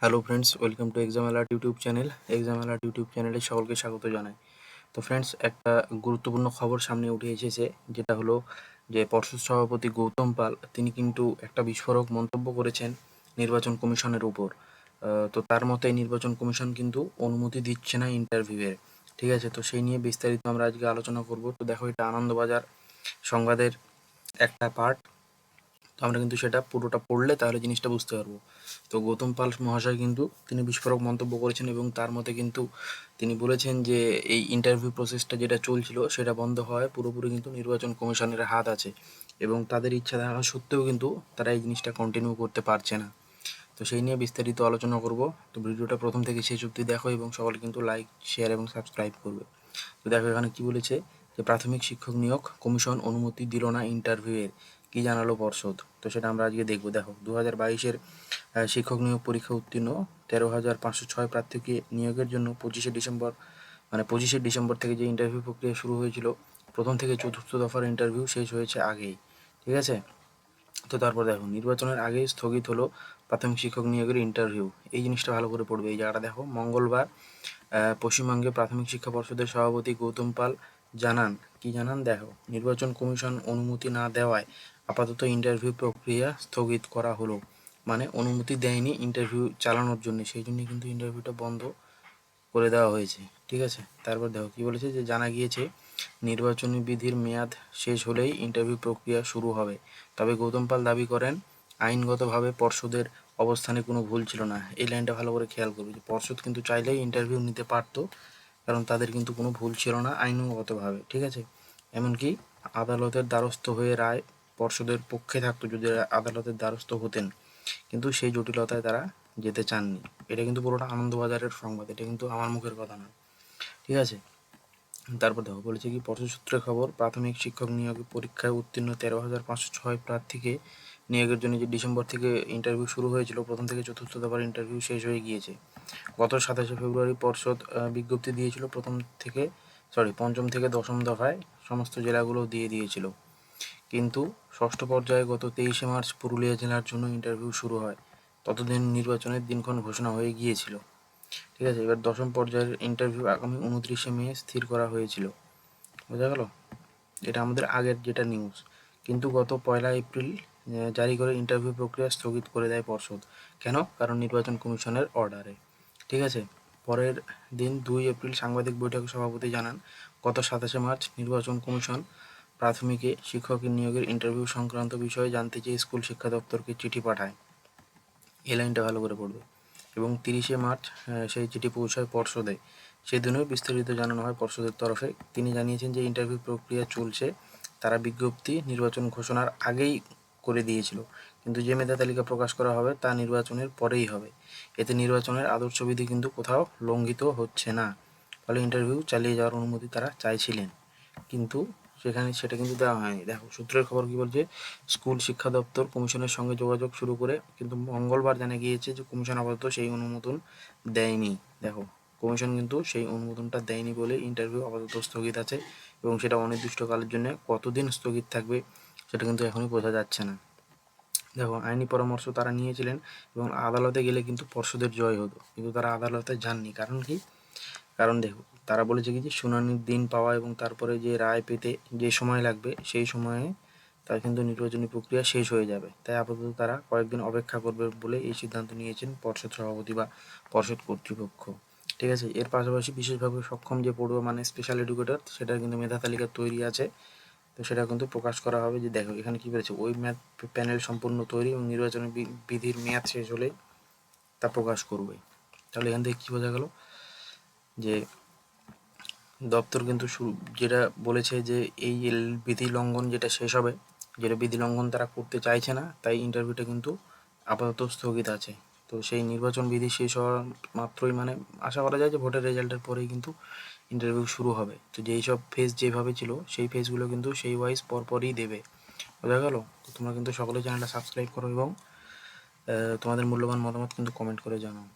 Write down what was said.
Hello friends, welcome to exam alert YouTube channel. Exam alert YouTube চ্যানেলে সকলকে স্বাগত জানাই। তো ফ্রেন্ডস, একটা গুরুত্বপূর্ণ খবর সামনে উঠে এসেছে, যেটা হলো যে পর্ষদ সভাপতি গৌতম পাল তিনি কিন্তু একটা বিস্ফোরক মন্তব্য করেছেন নির্বাচন কমিশনের উপর। তো তার মতে নির্বাচন কমিশন কিন্তু অনুমতি দিচ্ছে না ইন্টারভিউয়ের। ঠিক আছে, তো সেই নিয়ে বিস্তারিত আমরা আজকে আলোচনা করব। তো দেখো, এটা আনন্দবাজার সংবাদের একটা পার্ট। তো আমরা কিন্তু সেটা পুরোটা পড়লে তাহলে জিনিসটা বুঝতে পারবো। তো গৌতম পাল মহাশয় কিন্তু তিনি বিস্ফোরক মন্তব্য করেছেন এবং তার মতে কিন্তু তিনি বলেছেন যে এই ইন্টারভিউ প্রসেসটা যেটা চলছিল সেটা বন্ধ হয় পুরোপুরি কিন্তু নির্বাচন কমিশনের হাত আছে, এবং তাদের ইচ্ছা থাকা সত্ত্বেও কিন্তু তারা এই জিনিসটা কন্টিনিউ করতে পারছে না। তো সেই নিয়ে বিস্তারিত আলোচনা করব। তো ভিডিওটা প্রথম থেকে শেষ অবধি দেখো এবং সকলে কিন্তু লাইক, শেয়ার এবং সাবস্ক্রাইব করবে। তো দেখো এখানে কি বলেছে, যে প্রাথমিক শিক্ষক নিয়োগ কমিশন অনুমতি দিল না ইন্টারভিউয়ের, কি জানালো পর্ষদ। তো সেটা আমরা আজকে দেখবো। দেখো, 2022-এর শিক্ষক নিয়োগ পরীক্ষা উত্তীর্ণ 13,506 প্রার্থীকে নিয়োগের জন্য 25শে ডিসেম্বর থেকে যে ইন্টারভিউ প্রক্রিয়া শুরু হয়েছিল, প্রথম থেকে চতুর্থ দফার ইন্টারভিউ শেষ হয়েছে আগেই। ঠিক আছে, তো তারপর দেখো, নির্বাচনের আগেই স্থগিত হলো প্রাথমিক শিক্ষক নিয়োগের ইন্টারভিউ। এই জিনিসটা ভালো করে পড়বে। এই জায়গাটা দেখো, মঙ্গলবার পশ্চিমবঙ্গে প্রাথমিক শিক্ষা পর্ষদের সভাপতি গৌতম পাল জানান, কি জানান দেখো, নির্বাচন কমিশন অনুমতি না দেওয়ায় আপাতত ইন্টারভিউ প্রক্রিয়া স্থগিত করা হলো। মানে অনুমতি দেয়নি ইন্টারভিউ চালানোর জন্য, সেই জন্য কিন্তু ইন্টারভিউটা বন্ধ করে দেওয়া হয়েছে। ঠিক আছে, তারপর দেখো কি বলেছে, যে জানা গিয়েছে নির্বাচনী বিধির মেয়াদ শেষ হলেই ইন্টারভিউ প্রক্রিয়া শুরু হবে। তবে গৌতম পাল দাবি করেন আইনগতভাবে পর্ষদের অবস্থানে কোনো ভুল ছিল না। এই লাইনটা ভালো করে খেয়াল করবে, যে পর্ষদ কিন্তু চাইলেই ইন্টারভিউ নিতে পারতো, কারণ তাদের কিন্তু কোনো ভুল ছিল না আইনগতভাবে। ঠিক আছে, এমনকি আদালতের দ্বারস্থ হয়ে রায় পর্ষদের পক্ষে থাকতো যদি আদালতের দ্বারস্থ হতেন, কিন্তু সেই জটিলতায় তারা যেতে চাননি। এটা কিন্তু পুরোটা আনন্দবাজারের সংবাদ, এটা কিন্তু আমার মুখের কথা নয়। ঠিক আছে, তারপর দেখো বলেছে কি, পর্ষদ সূত্রে খবর, প্রাথমিক শিক্ষক নিয়োগ পরীক্ষায় উত্তীর্ণ 13,506 প্রার্থীকে নিয়োগের জন্য যে ডিসেম্বর থেকে ইন্টারভিউ শুরু হয়েছিল, প্রথম থেকে চতুর্থ দফার ইন্টারভিউ শেষ হয়ে গিয়েছে। গত 27শে ফেব্রুয়ারি পর্ষদ বিজ্ঞপ্তি দিয়েছিল পঞ্চম থেকে দশম দফায় সমস্ত জেলাগুলো দিয়ে দিয়েছিল। কিন্তু ষষ্ঠ পর্যায়ে গত 23শে মার্চ পুরুলিয়া জেলার জন্য ইন্টারভিউ শুরু হয়। ততদিন নির্বাচনের দিনক্ষণ ঘোষণা হয়ে গিয়েছিল। ঠিক আছে, এবার দশম পর্যায়ের ইন্টারভিউ আগামী 29শে মে স্থির করা হয়েছিল। বোঝা গেল, এটা আমাদের আগের যেটা নিউজ। কিন্তু গত 1 এপ্রিল জারি করে ইন্টারভিউ প্রক্রিয়া স্থগিত করে দেয় পর্ষদ। কেন? কারণ নির্বাচন কমিশনের অর্ডারে। ঠিক আছে, পরের দিন 2 এপ্রিল সাংবাদিক বৈঠকে সভাপতি জানান, গত 27শে মার্চ নির্বাচন কমিশন প্রাথমিকে শিক্ষকের নিয়োগের ইন্টারভিউ সংক্রান্ত বিষয়ে জানতে চেয়ে স্কুল শিক্ষা দপ্তরকে চিঠি পাঠায়। এই লাইনটা ভালো করে পড়বে। এবং 30শে মার্চ সেই চিঠি পৌঁছায় পর্ষদে। সেদিনও বিস্তারিত জানানো হয় পর্ষদের তরফে। তিনি জানিয়েছেন যে ইন্টারভিউ প্রক্রিয়া চলছে, তারা বিজ্ঞপ্তি নির্বাচন ঘোষণার আগেই করে দিয়েছিল, কিন্তু যে মেধা তালিকা প্রকাশ করা হবে তা নির্বাচনের পরেই হবে। এতে নির্বাচনের আদর্শবিধি কিন্তু কোথাও লঙ্ঘিত হচ্ছে না। ফলে ইন্টারভিউ চালিয়ে যাওয়ার অনুমতি তারা চাইছিলেন, কিন্তু সেটা কিন্তু দেওয়া হয়নি। দেখো সূত্রের খবর কি বলছে, স্কুল শিক্ষা দপ্তর কমিশনের সঙ্গে যোগাযোগ শুরু করে, কিন্তু মঙ্গলবার জানা গিয়েছে যে কমিশন আপাতত সেই অনুমোদন দেয়নি। দেখো, কমিশন কিন্তু সেই অনুমোদনটা দেয়নি বলে ইন্টারভিউ আপাতত স্থগিত আছে, এবং সেটা অনির্দিষ্টকালের জন্য কতদিন স্থগিত থাকবে সেটা কিন্তু এখনই বোঝা যাচ্ছে না। দেখো, আইনি পরামর্শ তারা নিয়েছিলেন এবং আদালতে গেলে কিন্তু পর্ষদের জয় হতো, কিন্তু তারা আদালতে যাননি। কারণ কি? কারণ দেখো, তারা বলেছে কি, যে শুনানির দিন পাওয়া এবং তারপরে যে রায় পেতে যে সময় লাগবে, সেই সময়ে তার কিন্তু নির্বাচনী প্রক্রিয়া শেষ হয়ে যাবে। তাই আপাতত তারা কয়েকদিন অপেক্ষা করবে বলে এই সিদ্ধান্ত নিয়েছেন পর্ষদ সভাপতি বা পর্ষদ কর্তৃপক্ষ। ঠিক আছে, এর পাশাপাশি বিশেষভাবে সক্ষম যে পড়ুয়া মানে স্পেশাল এডুকেটর, সেটার কিন্তু মেধা তালিকা তৈরি আছে। তো সেটা কিন্তু প্রকাশ করা হবে। যে দেখো এখানে কি বলেছে, ওই প্যানেল সম্পূর্ণ তৈরি এবং নির্বাচনী বিধির মেয়াদ শেষ হলে তা প্রকাশ করবে। তাহলে এখান থেকে কী বোঝা গেল, যে দপ্তর কিন্তু যেটা বলেছে যে এই বিধি লঙ্ঘন যেটা শেষ হবে, যেটা বিধি লঙ্ঘন তারা করতে চাইছে না, তাই ইন্টারভিউটা কিন্তু আপাতত স্থগিত আছে। তো সেই নির্বাচন বিধি শেষ হওয়ার মাত্রই, মানে আশা করা যায় যে ভোটের রেজাল্টের পরেই কিন্তু ইন্টারভিউ শুরু হবে। তো যেই সব ফেজ যেভাবে ছিল, সেই ফেজগুলো কিন্তু সেই ওয়াইজ পরপরই দেবে। বোঝা গেল? তো তোমরা কিন্তু সকলে চ্যানেলটা সাবস্ক্রাইব করো এবং তোমাদের মূল্যবান মতামত কিন্তু কমেন্ট করে জানাও।